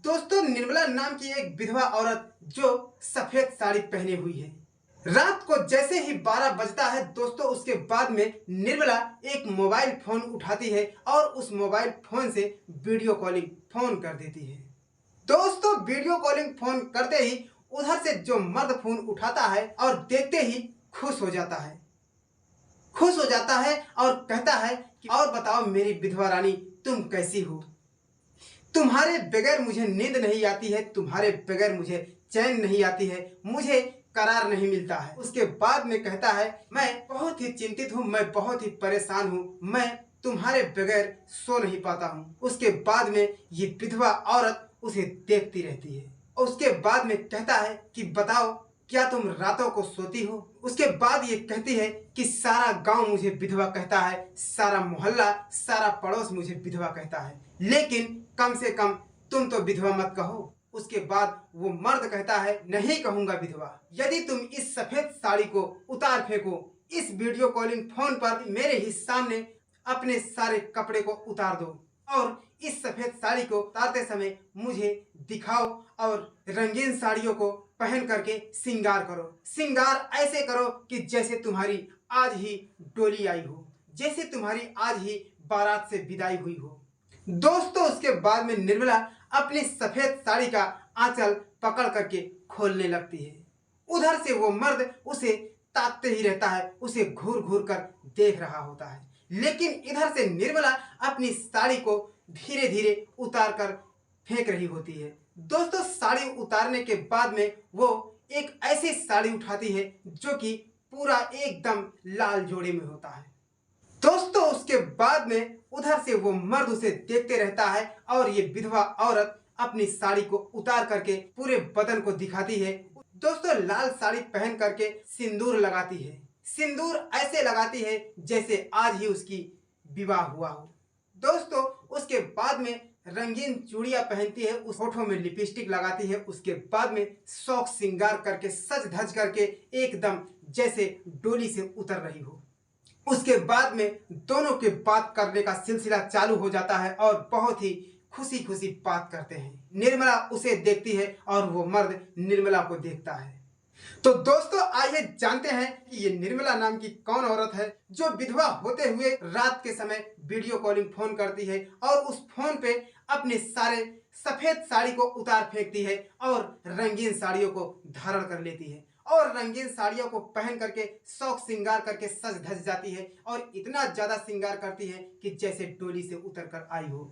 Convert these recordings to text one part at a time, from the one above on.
दोस्तों, निर्मला नाम की एक विधवा औरत जो सफेद साड़ी पहनी हुई है, रात को जैसे ही 12 बजता है दोस्तों, उसके बाद में निर्मला एक मोबाइल फोन उठाती है और उस मोबाइल फोन से वीडियो कॉलिंग फोन कर देती है। दोस्तों, वीडियो कॉलिंग फोन करते ही उधर से जो मर्द फोन उठाता है और देखते ही खुश हो जाता है और कहता है कि और बताओ मेरी विधवा रानी, तुम कैसी हो? तुम्हारे बगैर मुझे नींद नहीं आती है, तुम्हारे बगैर मुझे चैन नहीं आती है, मुझे करार नहीं मिलता है। उसके बाद में कहता है, मैं बहुत ही चिंतित हूँ, मैं बहुत ही परेशान हूँ, मैं तुम्हारे बगैर सो नहीं पाता हूँ। उसके बाद में ये विधवा औरत उसे देखती रहती है और उसके बाद में कहता है कि बताओ क्या तुम रातों को सोती हो? उसके बाद ये कहती है कि सारा गांव मुझे विधवा कहता है, सारा मोहल्ला, सारा पड़ोस मुझे विधवा कहता है, लेकिन कम से कम तुम तो विधवा मत कहो। उसके बाद वो मर्द कहता है, नहीं कहूंगा विधवा, यदि तुम इस सफेद साड़ी को उतार फेंको, इस वीडियो कॉलिंग फोन पर मेरे ही सामने अपने सारे कपड़े को उतार दो और इस सफेद साड़ी को उतारते समय मुझे दिखाओ और रंगीन साड़ियों को पहन करके श्रृंगार करो। श्रृंगार ऐसे करो कि जैसे तुम्हारी आज ही डोली आई हो, जैसे तुम्हारी आज ही बारात से विदाई हुई हो। दोस्तों, उसके बाद में निर्मला अपनी सफेद साड़ी का आंचल पकड़ करके खोलने लगती है। उधर से वो मर्द उसे ताकते ही रहता है, उसे घूर घूर कर देख रहा होता है, लेकिन इधर से निर्मला अपनी साड़ी को धीरे धीरे उतार कर फेंक रही होती है। दोस्तों, साड़ी उतारने के बाद में वो एक ऐसी साड़ी उठाती है जो कि पूरा एकदम लाल जोड़े में होता है। दोस्तों, उसके बाद में उधर से वो मर्द उसे देखते रहता है और ये विधवा औरत अपनी साड़ी को उतार करके पूरे बदन को दिखाती है। दोस्तों, लाल साड़ी पहन करके सिंदूर लगाती है। सिंदूर ऐसे लगाती है जैसे आज ही उसकी विवाह हुआ हो। दोस्तों, उसके बाद में रंगीन चूड़ियां पहनती है, उस होठों में लिपस्टिक लगाती है। उसके बाद में शौक श्रृंगार करके सज धज करके एकदम जैसे डोली से उतर रही हो। उसके बाद में दोनों के बात करने का सिलसिला चालू हो जाता है और बहुत ही खुशी खुशी बात करते हैं। निर्मला उसे देखती है और वो मर्द निर्मला को देखता है। तो दोस्तों, आइए जानते हैं कि ये निर्मला नाम की कौन औरत है जो विधवा होते हुए रात के समय वीडियो कॉलिंग फोन करती है और उस फोन पे अपने सारे सफेद साड़ी को उतार फेंकती है और रंगीन साड़ियों को धारण कर लेती है और रंगीन साड़ियों को पहन करके शौक श्रृंगार करके सज धज जाती है और इतना ज्यादा श्रृंगार करती है कि जैसे डोली से उतर कर आई हो।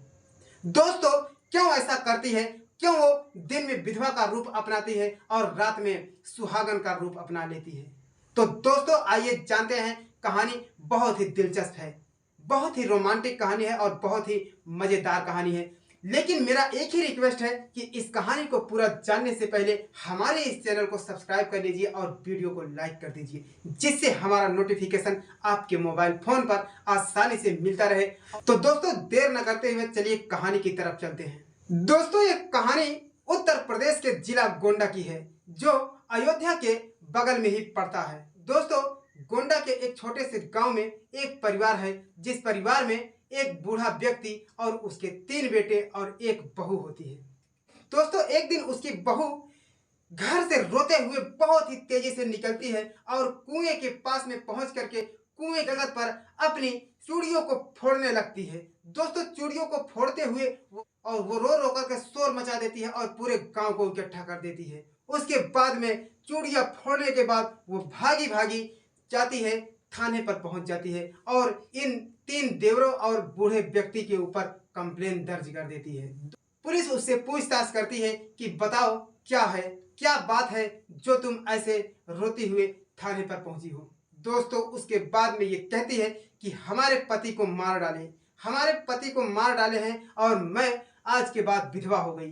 दोस्तों, क्यों ऐसा करती है? क्यों वो दिन में विधवा का रूप अपनाती है और रात में सुहागन का रूप अपना लेती है? तो दोस्तों, आइए जानते हैं। कहानी बहुत ही दिलचस्प है, बहुत ही रोमांटिक कहानी है और बहुत ही मजेदार कहानी है। लेकिन मेरा एक ही रिक्वेस्ट है कि इस कहानी को पूरा जानने से पहले हमारे इस चैनल को सब्सक्राइब कर लीजिए और वीडियो को लाइक कर दीजिए, जिससे हमारा नोटिफिकेशन आपके मोबाइल फोन पर आसानी से मिलता रहे। तो दोस्तों, देर न करते हुए चलिए कहानी की तरफ चलते हैं। दोस्तों, ये कहानी उत्तर प्रदेश के जिला गोंडा की है, जो अयोध्या के बगल में ही पड़ता है। दोस्तों, गोंडा के एक छोटे से गांव में एक परिवार है, जिस परिवार में एक बूढ़ा व्यक्ति और उसके 3 बेटे और एक बहू होती है। दोस्तों, एक दिन उसकी बहू घर से रोते हुए बहुत ही तेजी से निकलती है और कुएं के पास में पहुंच करके कुएं जगत पर अपनी चूड़ियों को फोड़ने लगती है। दोस्तों, चूड़ियों को फोड़ते हुए वो रो रो करके शोर मचा देती है और पूरे गांव को इकट्ठा कर देती है। उसके बाद में चूड़ियां फोड़ने के बाद वो भागी भागी जाती है, थाने पर पहुंच जाती है और इन 3 देवरों और बूढ़े व्यक्ति के ऊपर कंप्लेन दर्ज कर देती है। पुलिस उससे पूछताछ करती है कि बताओ क्या है, क्या बात है जो तुम ऐसे रोती हुए थाने पर पहुंची हो। दोस्तों, उसके बाद में ये कहती है कि हमारे पति को मार डाले हैं और मैं आज के बाद विधवा हो गई।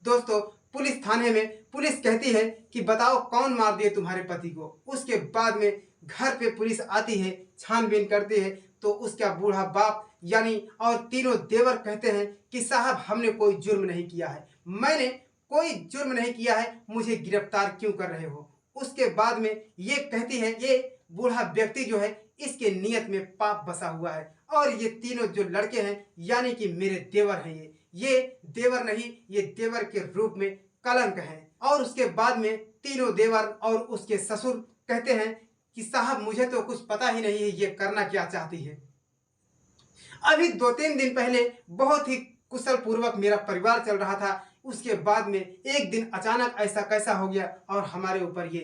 दोस्तों, पुलिस थाने में पुलिस कहती है कि बताओ कौन मार दिए तुम्हारे पति को। उसके बाद में घर पे पुलिस आती है, छानबीन करती है, तो उसका बूढ़ा बाप यानी और तीनों देवर कहते हैं कि साहब, हमने कोई जुर्म नहीं किया है, मैंने कोई जुर्म नहीं किया है, मुझे गिरफ्तार क्यों कर रहे हो। उसके बाद में ये कहती है, ये बूढ़ा व्यक्ति जो है इसके नियत में पाप बसा हुआ है और ये तीनों जो लड़के हैं यानी कि मेरे देवर हैं, ये देवर नहीं, ये देवर के रूप में कलंक है। और उसके बाद में तीनों देवर और उसके ससुर कहते हैं कि साहब मुझे तो कुछ पता ही नहीं है ये करना क्या चाहती है। अभी 2-3 दिन पहले बहुत ही कुशल पूर्वक मेरा परिवार चल रहा था, उसके बाद में एक दिन अचानक ऐसा कैसा हो गया और हमारे ऊपर ये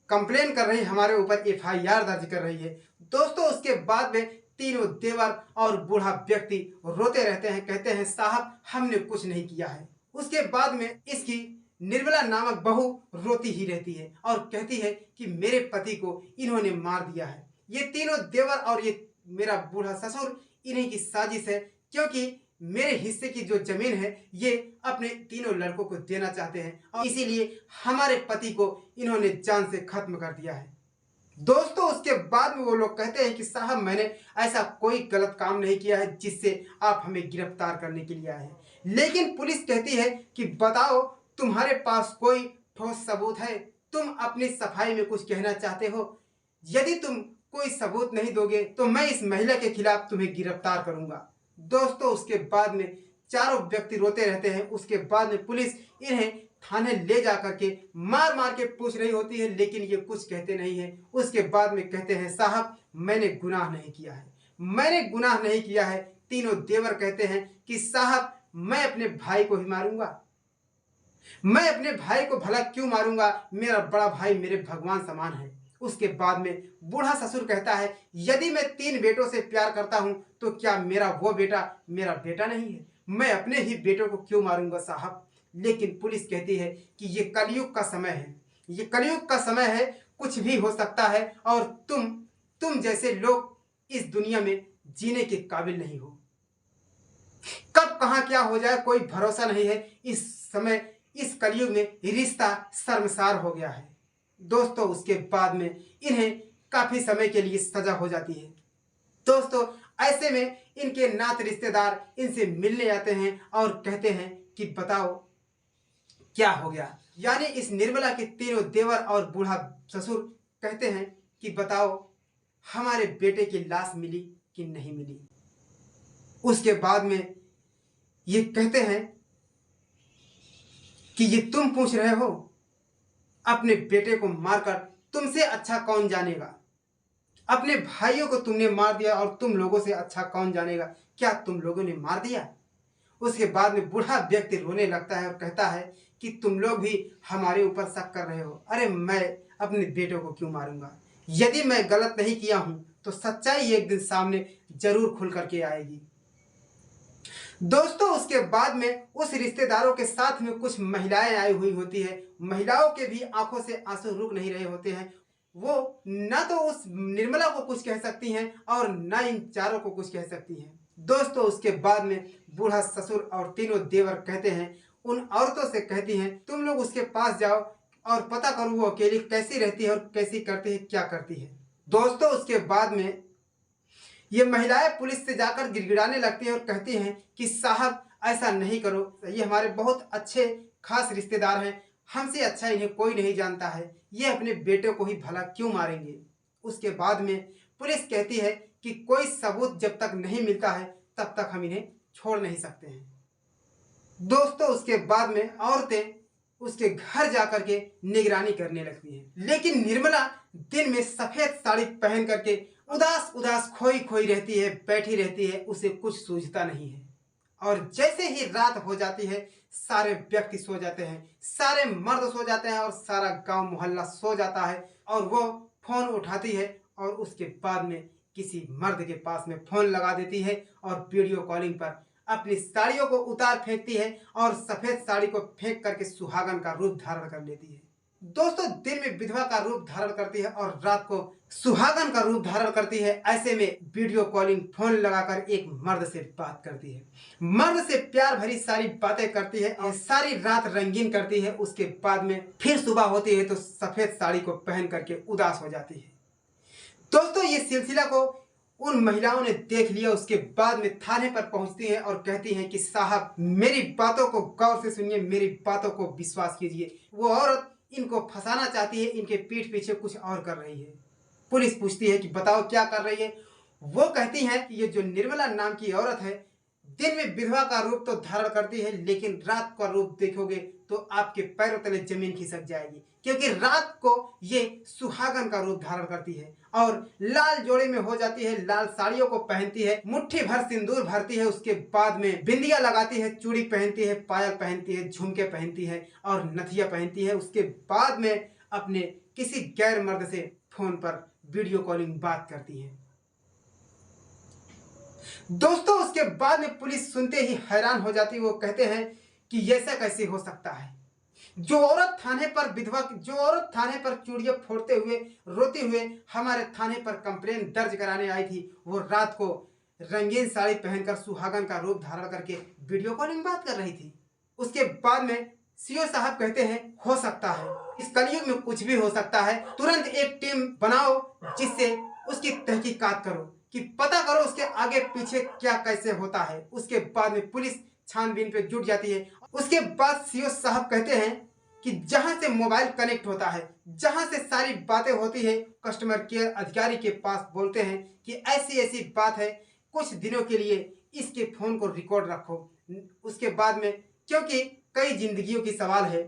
कंप्लेन कर रही है, हमारे ऊपर FIR दर्ज कर रही है। दोस्तों उसके बाद में तीनों देवर और बूढ़ा व्यक्ति रोते रहते हैं, कहते हैं साहब हमने कुछ नहीं किया है। उसके बाद में इसकी निर्मला नामक बहू रोती ही रहती है और कहती है कि मेरे पति को इन्होंने मार दिया है। ये तीनों देवर और ये मेरा बूढ़ा ससुर इन्हीं की साजिश है, क्योंकि मेरे हिस्से की जो जमीन है ये अपने तीनों लड़कों को देना चाहते हैं और इसीलिए हमारे पति को इन्होंने जान से खत्म कर दिया है। दोस्तों उसके बाद में वो लोग कहते हैं कि साहब मैंने ऐसा कोई गलत काम नहीं किया है जिससे आप हमें गिरफ्तार करने के लिए आए हैं। लेकिन पुलिस कहती है कि बताओ तुम्हारे पास कोई ठोस सबूत है, तुम अपनी सफाई में कुछ कहना चाहते हो? यदि तुम कोई सबूत नहीं दोगे तो मैं इस महिला के खिलाफ तुम्हें गिरफ्तार करूंगा। दोस्तों उसके बाद में चारों व्यक्ति रोते रहते हैं। उसके बाद में पुलिस इन्हें थाने ले जा करके मार मार के पूछ रही होती है, लेकिन ये कुछ कहते नहीं है। उसके बाद में कहते हैं साहब मैंने गुनाह नहीं किया है, मैंने गुनाह नहीं किया है। तीनों देवर कहते हैं कि साहब मैं अपने भाई को ही मारूंगा, मैं अपने भाई को भला क्यों मारूंगा, मेरा बड़ा भाई मेरे भगवान समान है। उसके बाद में बूढ़ा ससुर कहता है यदि मैं 3 बेटों से प्यार करता हूं तो क्या मेरा वो बेटा मेरा बेटा नहीं है, मैं अपने ही बेटों को क्यों मारूंगा साहब। लेकिन पुलिस कहती है कि ये कलयुग का समय है, ये कलयुग का समय है, कुछ भी हो सकता है और तुम जैसे लोग इस दुनिया में जीने के काबिल नहीं हो। कब कहां क्या हो जाए कोई भरोसा नहीं है। इस समय इस कलयुग में रिश्ता शर्मसार हो गया है। दोस्तों उसके बाद में इन्हें काफी समय के लिए सजा हो जाती है। दोस्तों ऐसे में इनके नात रिश्तेदार इनसे मिलने आते हैं और कहते हैं कि बताओ क्या हो गया। यानी इस निर्मला के तीनों देवर और बूढ़ा ससुर कहते हैं कि बताओ हमारे बेटे की लाश मिली कि नहीं मिली। उसके बाद में ये कहते हैं कि ये तुम पूछ रहे हो, अपने बेटे को मारकर तुमसे अच्छा कौन जानेगा, अपने भाइयों को तुमने मार दिया और तुम लोगों से अच्छा कौन जानेगा, क्या तुम लोगों ने मार दिया। उसके बाद में बूढ़ा व्यक्ति रोने लगता है और कहता है कि तुम लोग भी हमारे ऊपर शक कर रहे हो, अरे मैं अपने बेटों को क्यों मारूंगा, यदि मैं गलत नहीं किया हूं तो सच्चाई एक दिन सामने जरूर खुल करके आएगी। दोस्तों उसके बाद में उस रिश्तेदारों के साथ में कुछ महिलाएं आई हुई होती है। महिलाओं के भी आंखों से आंसू रुक नहीं रहे होते हैं। वो ना तो उस निर्मला को कुछ कह सकती हैं और ना इन चारों को कुछ कह सकती हैं। दोस्तों उसके बाद में बूढ़ा ससुर और तीनों देवर कहते हैं, उन औरतों से कहती हैं तुम लोग उसके पास जाओ और पता करो वो अकेली कैसी रहती है और कैसी करती है, क्या करती है। दोस्तों उसके बाद में ये महिलाएं पुलिस से जाकर गिड़गिड़ाने लगती हैं और कहती हैं कि साहब ऐसा नहीं करो, ये हमारे बहुत अच्छे खास रिश्तेदार हैं, हमसे अच्छा इन्हें कोई नहीं जानता है, ये अपने बेटे को ही भला क्यों मारेंगे। उसके बाद में पुलिस कहती है कि कोई सबूत जब तक नहीं मिलता है तब तक हम इन्हें छोड़ नहीं सकते हैं। दोस्तों उसके बाद में औरतें उसके घर जाकर के निगरानी करने लगती हैं, लेकिन निर्मला दिन में सफेद साड़ी पहन करके उदास उदास खोई खोई रहती है, बैठी रहती है, उसे कुछ सूझता नहीं है। और जैसे ही रात हो जाती है सारे व्यक्ति सो जाते हैं, सारे मर्द सो जाते हैं और सारा गांव मोहल्ला सो जाता है और वो फोन उठाती है और उसके बाद में किसी मर्द के पास में फोन लगा देती है और वीडियो कॉलिंग पर अपनी साड़ियों को उतार फेंकती है और सफेद साड़ी को फेंक करके सुहागन का रूप धारण कर लेती है। दोस्तों दिन में विधवा का रूप धारण करती है और रात को सुहागन का रूप धारण करती है। ऐसे में वीडियो कॉलिंग फोन लगाकर एक मर्द से बात करती है, मर्द से प्यार भरी सारी बातें करती है और सारी रात रंगीन करती है। उसके बाद में फिर सुबह होती है तो सफेद साड़ी को पहन करके उदास हो जाती है। दोस्तों ये सिलसिला को उन महिलाओं ने देख लिया। उसके बाद में थाने पर पहुंचती हैं और कहती हैं कि साहब मेरी बातों को गौर से सुनिए, मेरी बातों को विश्वास कीजिए, वो औरत इनको फंसाना चाहती है, इनके पीठ पीछे कुछ और कर रही है। पुलिस पूछती है कि बताओ क्या कर रही है। वो कहती हैं कि ये जो निर्मला नाम की औरत है दिन में विधवा का रूप तो धारण करती है, लेकिन रात का रूप देखोगे तो आपके पैरों तले जमीन खिसक जाएगी, क्योंकि रात को ये सुहागन का रूप धारण करती है और लाल जोड़े में हो जाती है, लाल साड़ियों को पहनती है, मुट्ठी भर सिंदूर भरती है, उसके बाद में बिंदिया लगाती है, चूड़ी पहनती है, पायल पहनती है, झुमके पहनती है और नथिया पहनती है। उसके बाद में अपने किसी गैर मर्द से फोन पर वीडियो कॉलिंग बात करती है। दोस्तों उसके बाद में पुलिस सुनते ही हैरान हो जाती है। वो कहते हैं कि ऐसा कैसे हो सकता है। जो औरत थाने पर चूड़ियां फोड़ते हुए रोते हुए हमारे थाने पर कंप्लेन दर्ज कराने आई थी, वो रात को रंगीन साड़ी पहनकर सुहागन का रूप धारण करके वीडियो कॉलिंग बात कर रही थी। उसके बाद में सीओ साहब कहते हैं हो सकता है, इस कलयुग में कुछ भी हो सकता है, तुरंत एक टीम बनाओ जिससे उसकी तहकीकात करो कि पता करो उसके आगे पीछे क्या कैसे होता है। उसके बाद में पुलिस छानबीन पे जुट जाती है। उसके बाद सीओ साहब कहते हैं कि जहां से मोबाइल कनेक्ट होता है, जहां से सारी बातें होती है, कस्टमर केयर अधिकारी के पास बोलते हैं कि ऐसी ऐसी बात है, कुछ दिनों के लिए इसके फोन को रिकॉर्ड रखो। उसके बाद में क्योंकि कई जिंदगियों की सवाल है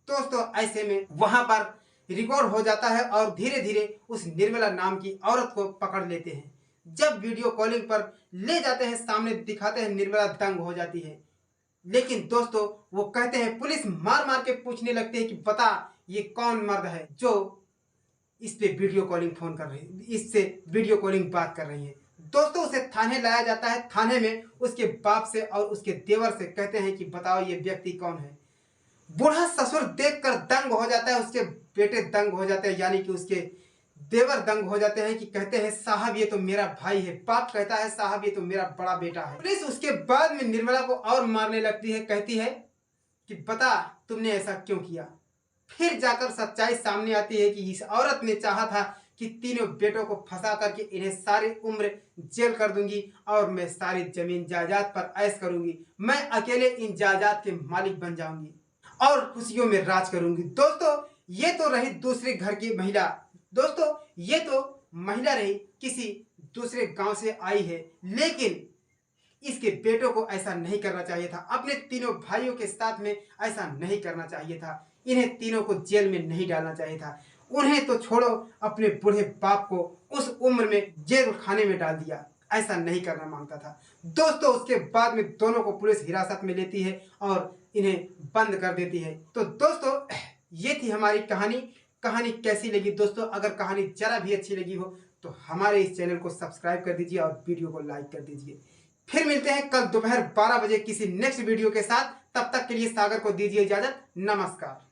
दोस्तों, ऐसे में वहां पर रिकॉर्ड हो जाता है और धीरे धीरे उस निर्मला नाम की औरत को पकड़ लेते हैं। जब वीडियो कॉलिंग पर ले जाते हैं, सामने दिखाते हैं, निर्मला दंग हो जाती है। लेकिन दोस्तों वो कहते हैं, पुलिस मार मार के पूछने लगते हैं कि बता ये कौन मर्द है जो इस पे वीडियो कॉलिंग फोन कर रही है, इससे वीडियो कॉलिंग बात कर रही है। दोस्तों उसे थाने लाया जाता है। थाने में उसके बाप से और उसके देवर से कहते हैं कि बताओ ये व्यक्ति कौन है। बूढ़ा ससुर देखकर दंग हो जाता है, उसके बेटे दंग हो जाते हैं, यानी कि उसके देवर दंग हो जाते हैं कि कहते हैं साहब ये तो मेरा भाई है। बाप कहता है साहब ये तो मेरा बड़ा बेटा है। पुलिस उसके बाद में निर्मला को और मारने लगती है, कहती है कि बता तुमने ऐसा क्यों किया। फिर जाकर सच्चाई सामने आती है कि इस औरत ने चाहा था कि तीनों बेटों को फंसा करके इन्हें सारी उम्र जेल कर दूंगी और मैं सारी जमीन जायदाद पर ऐश करूंगी, मैं अकेले इन जायदाद के मालिक बन जाऊंगी और खुशियों में राज करूंगी। दोस्तों ये तो रही दूसरे घर की महिला। दोस्तों ये तो महिला रही, किसी दूसरे गांव से आई है, लेकिन इसके बेटों को ऐसा नहीं करना चाहिए था, अपने तीनों भाइयों के साथ में ऐसा नहीं करना चाहिए था, इन्हें तीनों को जेल में नहीं डालना चाहिए था। उन्हें तो छोड़ो, अपने बूढ़े बाप को उस उम्र में जेल खाने में डाल दिया, ऐसा नहीं करना मांगता था। दोस्तों उसके बाद में दोनों को पुलिस हिरासत में लेती है और इन्हें बंद कर देती है। तो दोस्तों ये थी हमारी कहानी। कहानी कैसी लगी दोस्तों? अगर कहानी जरा भी अच्छी लगी हो तो हमारे इस चैनल को सब्सक्राइब कर दीजिए और वीडियो को लाइक कर दीजिए। फिर मिलते हैं कल दोपहर 12 बजे किसी नेक्स्ट वीडियो के साथ। तब तक के लिए सागर को दीजिए इजाजत। नमस्कार।